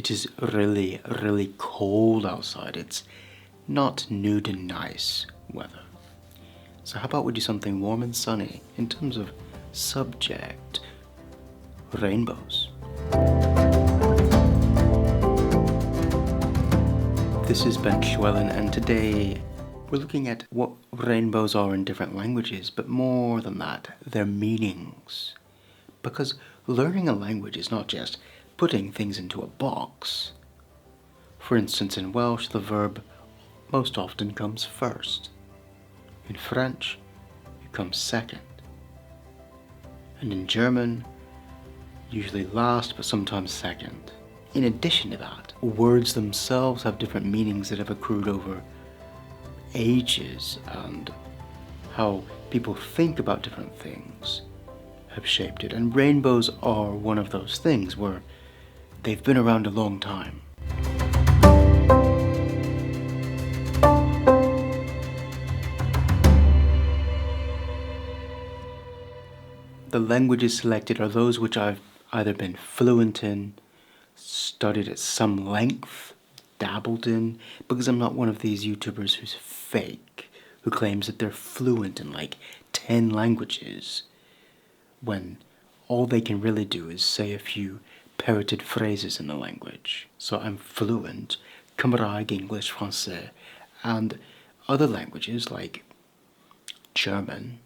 it is really, really cold outside. It's not nude and nice weather. So how about we do something warm and sunny in terms of subject? Rainbows. This is Ben Llewellyn, and today we're looking at what rainbows are in different languages, but more than that, their meanings. Because learning a language is not just putting things into a box. For instance, in Welsh, the verb most often comes first. In French, it comes second. And in German, usually last, but sometimes second. In addition to that, words themselves have different meanings that have accrued over ages, and how people think about different things have shaped it. And rainbows are one of those things where they've been around a long time. The languages selected are those which I've either been fluent in, studied at some length, dabbled in, because I'm not one of these YouTubers who's fake, who claims that they're fluent in like 10 languages, when all they can really do is say a few parroted phrases in the language. So I'm fluent, Cymraeg, English, Français, and other languages like German.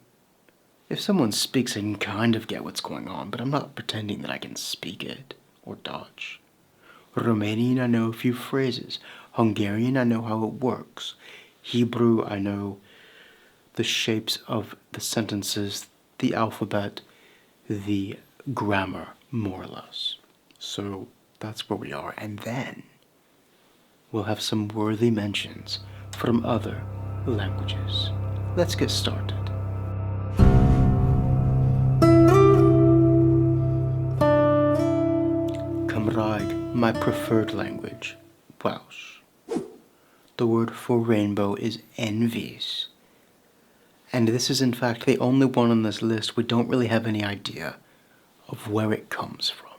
If someone speaks, I can kind of get what's going on, but I'm not pretending that I can speak it, or Dutch. Romanian, I know a few phrases. Hungarian, I know how it works. Hebrew, I know the shapes of the sentences, the alphabet, the grammar, more or less. So that's where we are. And then we'll have some worthy mentions from other languages. Let's get started. Cymraeg, my preferred language, Welsh. The word for rainbow is envis. And this is in fact the only one on this list we don't really have any idea of where it comes from.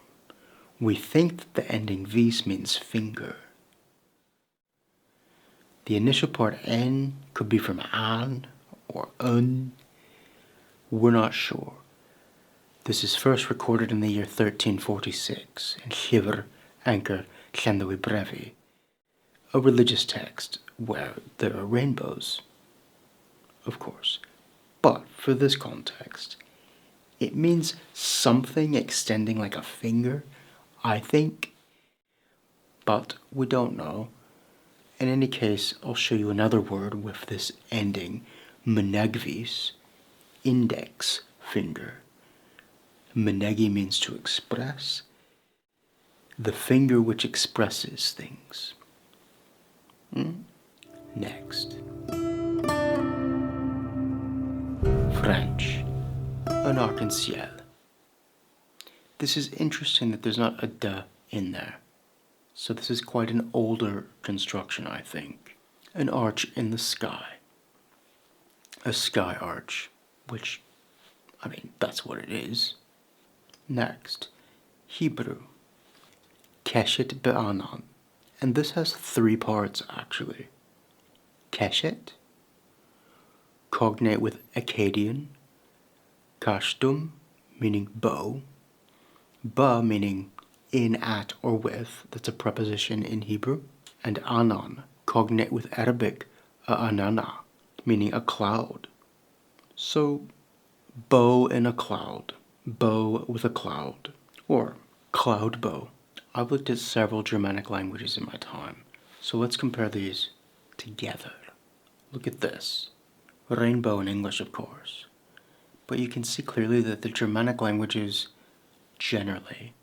We think that the ending vis means finger. The initial part n could be from an or un. We're not sure. This is first recorded in the year 1346 in Llyfr Anchor Llanddowr Brefi, a religious text where there are rainbows, of course. But for this context, it means something extending like a finger, I think, but we don't know. In any case, I'll show you another word with this ending, mynegvis, index finger. Mynegi means to express, the finger which expresses things. Next. French, un arc-en-ciel. This is interesting that there's not a de in there. So this is quite an older construction, I think. An arch in the sky. A sky arch, which, I mean, that's what it is. Next, Hebrew, Keshet Be'anan, and this has 3 parts actually. Keshet, cognate with Akkadian, Kashdum, meaning bow, Ba meaning in, at, or with, that's a preposition in Hebrew, and Anan, cognate with Arabic, Anana, meaning a cloud. So, bow in a cloud. Bow with a cloud, or cloud bow. I've looked at several Germanic languages in my time, so let's compare these together. Look at this. Rainbow in English, of course. But you can see clearly that the Germanic languages generally,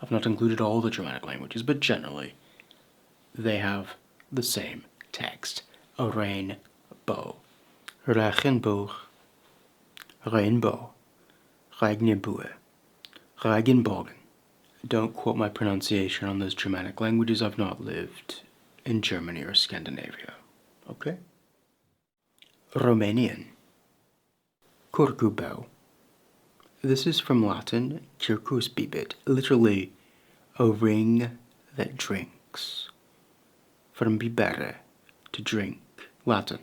I've not included all the Germanic languages, but generally, they have the same text. A rainbow. Regenboog. Rainbow. Regenboog, Regenbogen. Don't quote my pronunciation on those Germanic languages. I've not lived in Germany or Scandinavia. Okay? Romanian. Curcubeu. This is from Latin, circus bibit, literally a ring that drinks. From bibere, to drink, Latin.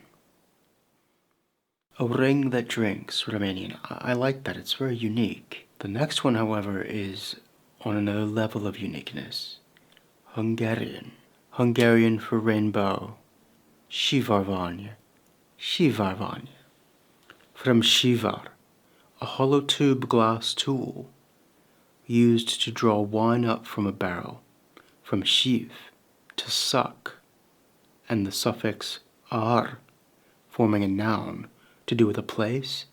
A ring that drinks, Romanian. I like that, it's very unique. The next one, however, is on another level of uniqueness. Hungarian. Hungarian for rainbow. Shivarvanya. Shivarvanya. From shivar, a hollow tube glass tool used to draw wine up from a barrel. From shiv, to suck, and the suffix ar, forming a noun to do with a place,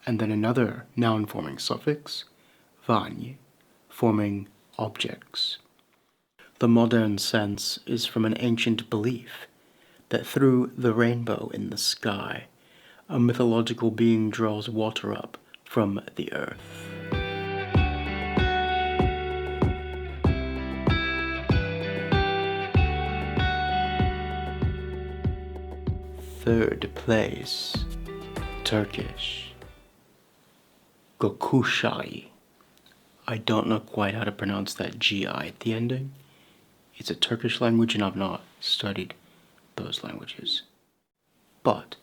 and then another noun-forming suffix, vany, forming objects. The modern sense is from an ancient belief that through the rainbow in the sky, a mythological being draws water up from the earth. Third place, Turkish. Gökkuşağı. I don't know quite how to pronounce that GI at the ending. It's a Turkish language and I've not studied those languages. But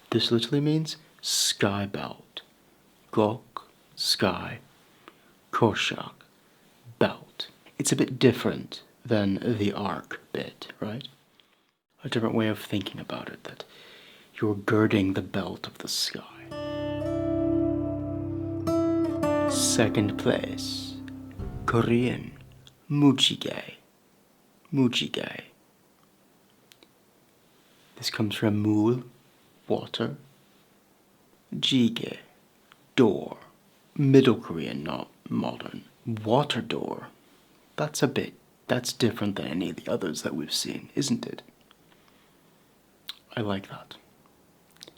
this literally means sky belt. Gök, sky, kuşak, belt. It's a bit different than the arc bit, right? A different way of thinking about it, that you're girding the belt of the sky. Second place, Korean, Mujige. Mujige. This comes from mul, water, jjigae, door. Middle Korean, not modern. Water door. That's different than any of the others that we've seen, isn't it? I like that.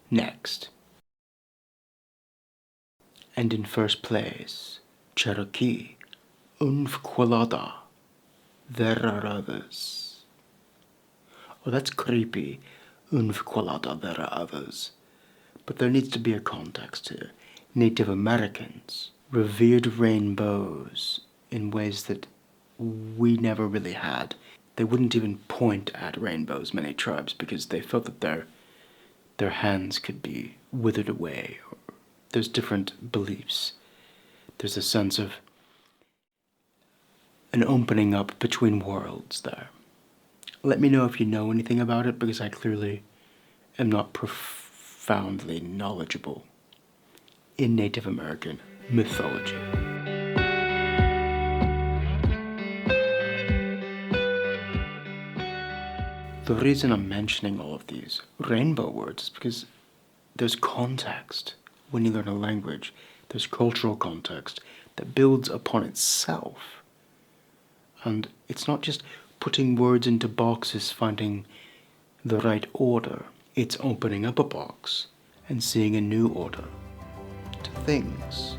Next. And in first place, Cherokee, Unfqualada. There are others. Oh, that's creepy. Unfqualada, there are others. But there needs to be a context here. Native Americans revered rainbows in ways that we never really had. They wouldn't even point at rainbows, many tribes, because they felt that their hands could be withered away. There's different beliefs. There's a sense of an opening up between worlds there. Let me know if you know anything about it, because I clearly am not profoundly knowledgeable in Native American mythology. The reason I'm mentioning all of these rainbow words is because there's context. When you learn a language, there's cultural context that builds upon itself. And it's not just putting words into boxes, finding the right order. It's opening up a box and seeing a new order to things.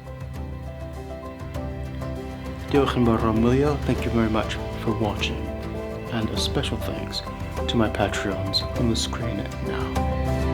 Thank you very much for watching, and a special thanks to my Patreons on the screen now.